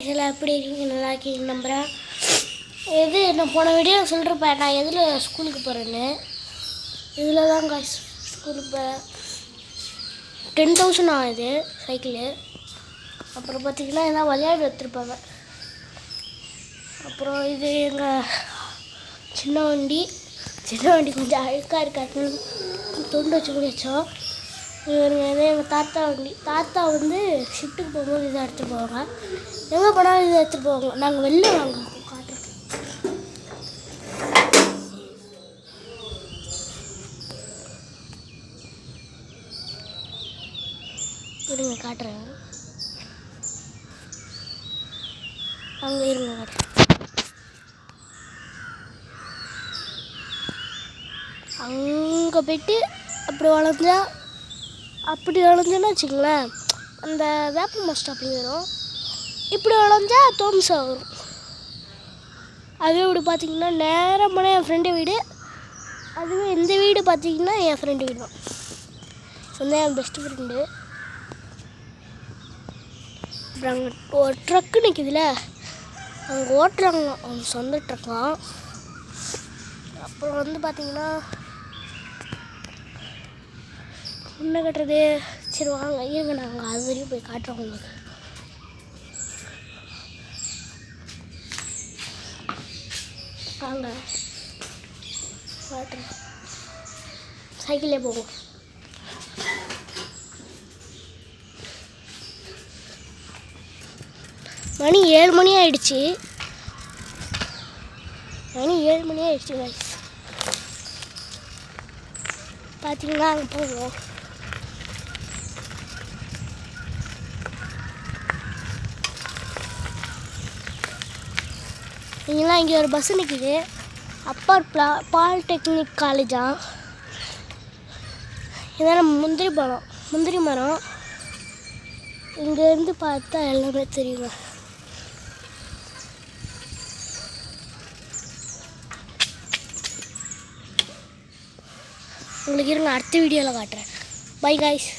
இதில் எப்படி இருக்கீங்க? நல்லா இருக்கீங்க நம்புகிறேன். நான் போன வீடியோ சொல்லிருப்பேன் நான் எதில் ஸ்கூலுக்கு போகிறேன்னு. இதில் தான் காசு ஸ்கூலுக்கு போகிறேன். 10,000 ஆகுது சைக்கிளு. அப்புறம் பார்த்திங்கன்னா எல்லாம் விளையாட எடுத்துருப்பாங்க. அப்புறம் இது எங்கள் சின்ன வண்டி கொஞ்சம் அழுக்காக இருக்காதுன்னு தொண்டு வச்சு முடிச்சோம். இது எங்கள் தாத்தா வண்டி. தாத்தா ஷிஃப்ட்டுக்கு போகும்போது இதை எடுத்துகிட்டு போவாங்க. எங்கே போனாலும் இதை எடுத்துகிட்டு போவாங்க. நாங்கள் வெளில வாங்க காட்டுறோம். இருங்க காட்டுறேன். அங்கே இருங்க காட்டுறேன். அங்கே போய்ட்டு அப்படி வளைஞ்சோன்னா வச்சுங்களேன், அந்த வேப்ப மஸ்ட் அப்படி வரும். இப்படி வளைஞ்சா தோம்சா வரும். அதுவே இப்படி பார்த்திங்கன்னா நேராக போனால் என் ஃப்ரெண்டு வீடு. அதுவே இந்த வீடு பார்த்திங்கன்னா என் ஃப்ரெண்டு வீடு தான். என் பெஸ்ட்டு ஃப்ரெண்டு. அப்புறம் அங்கே ஒரு ட்ரக்கு நிற்கிதுல, அங்கே ஓட்டுறாங்க, அவங்க சொந்த ட்ரக்கான். அப்புறம் பார்த்திங்கன்னா என்ன கட்டுறது. சரி வாங்க இருங்க, நாங்கள் அது வரையும் போய் காட்டுறோம் உங்களுக்கு. வாங்க காட்டுறோம். சைக்கிளே போவோம். மணி 7 மணி ஆயிடுச்சு. guys. பார்த்தீங்கன்னா அங்கே போவோம். இங்கெல்லாம் இங்கே ஒரு பஸ்ஸு நிற்கிது. அப்பர் பாலிடெக்னிக் காலேஜா. இதான் நம்ம முந்திரி மரம். இங்கேருந்து பார்த்தா எல்லாமே தெரியுங்க. உங்களுக்கு இருங்க, அடுத்த வீடியோவில் காட்டுறேன். By guys.